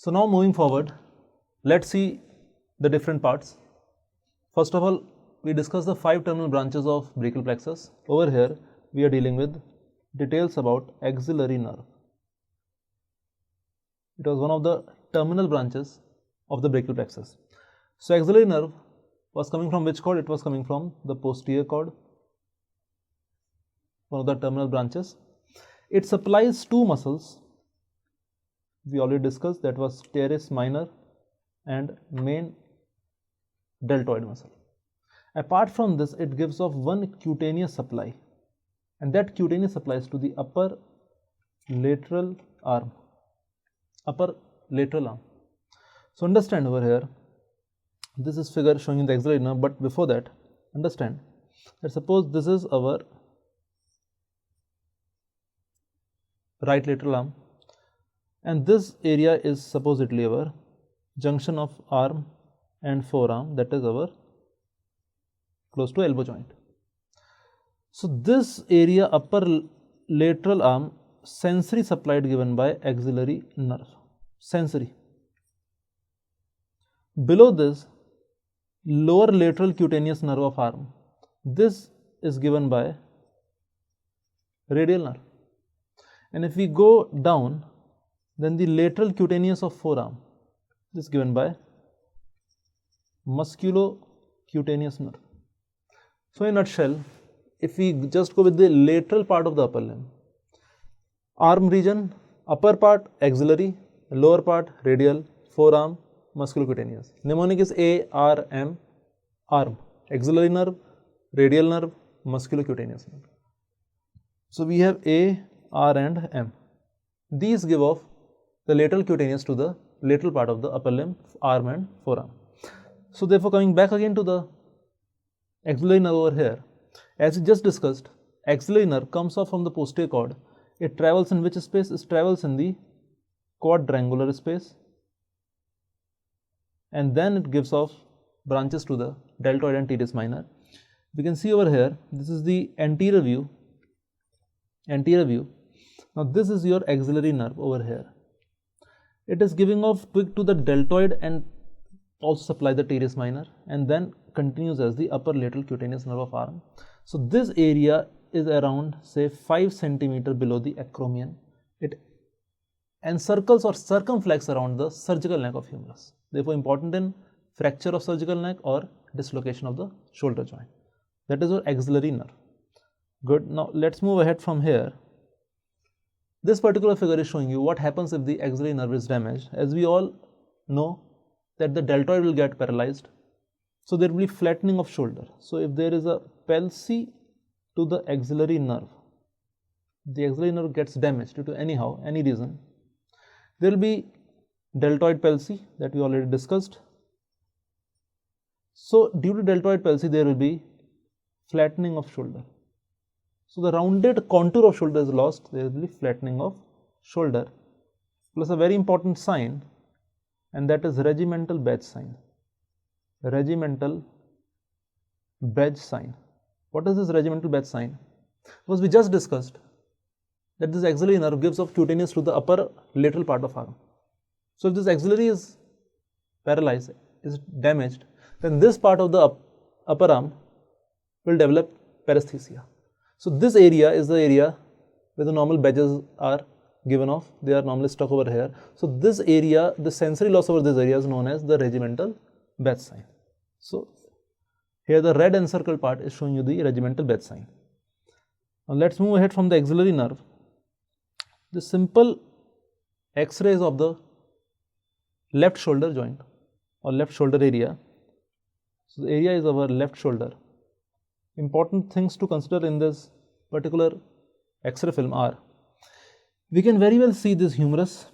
So now moving forward, let's see the different parts. First of all, we discussed the 5 terminal branches of brachial plexus. Over here, we are dealing with details about axillary nerve. It was one of the terminal branches of the brachial plexus. So axillary nerve was coming from which cord? It was coming from the posterior cord, one of the terminal branches. It supplies 2 muscles. We already discussed, that was teres minor and main deltoid muscle. Apart from this, it gives off one cutaneous supply, and that cutaneous supplies to the upper lateral arm. So understand over here, this is figure showing the axillary nerve, but before that, understand that suppose this is our right lateral arm, and this area is supposedly our junction of arm and forearm, that is our close to elbow joint. So this area, upper lateral arm, sensory supplied given by axillary nerve, sensory. Below this, lower lateral cutaneous nerve of arm, this is given by radial nerve. And if we go down, then the lateral cutaneous of forearm is given by musculocutaneous nerve. So in a nutshell, if we just go with the lateral part of the upper limb, arm region, upper part axillary, lower part radial, forearm musculocutaneous. Mnemonic is ARM, arm, axillary nerve, radial nerve, musculocutaneous nerve. So we have A, R and M. These give off the lateral cutaneous to the lateral part of the upper limb, arm and forearm. So therefore, coming back again to the axillary nerve over here, as we just discussed, axillary nerve comes off from the posterior cord. It travels in which space? It travels in the quadrangular space, and then it gives off branches to the deltoid and teres minor. We can see over here, this is the anterior view. Now this is your axillary nerve over here. It is giving off twig to the deltoid and also supply the teres minor, and then continues as the upper lateral cutaneous nerve of arm. So this area is around say 5 cm below the acromion. It encircles or circumflex around the surgical neck of humerus. Therefore important in fracture of surgical neck or dislocation of the shoulder joint. That is your axillary nerve. Good. Now let's move ahead from here. This particular figure is showing you what happens if the axillary nerve is damaged. As we all know that the deltoid will get paralyzed, so there will be flattening of shoulder. So if there is a palsy to the axillary nerve gets damaged due to any reason, there will be deltoid palsy that we already discussed. So due to deltoid palsy, there will be flattening of shoulder. So the rounded contour of shoulder is lost, there will be flattening of shoulder, plus a very important sign, and that is regimental badge sign. Regimental badge sign. What is this regimental badge sign? Because we just discussed that this axillary nerve gives off cutaneous to the upper lateral part of arm. So if this axillary is paralyzed, is damaged, then this part of the upper arm will develop paresthesia. So this area is the area where the normal badges are given off. They are normally stuck over here. So this area, the sensory loss over this area is known as the regimental badge sign. So here the red encircled part is showing you the regimental badge sign. Now let's move ahead from the axillary nerve. The simple X-rays of the left shoulder joint or left shoulder area. So the area is our left shoulder. Important things to consider in this particular X-ray film are, we can very well see this humerus,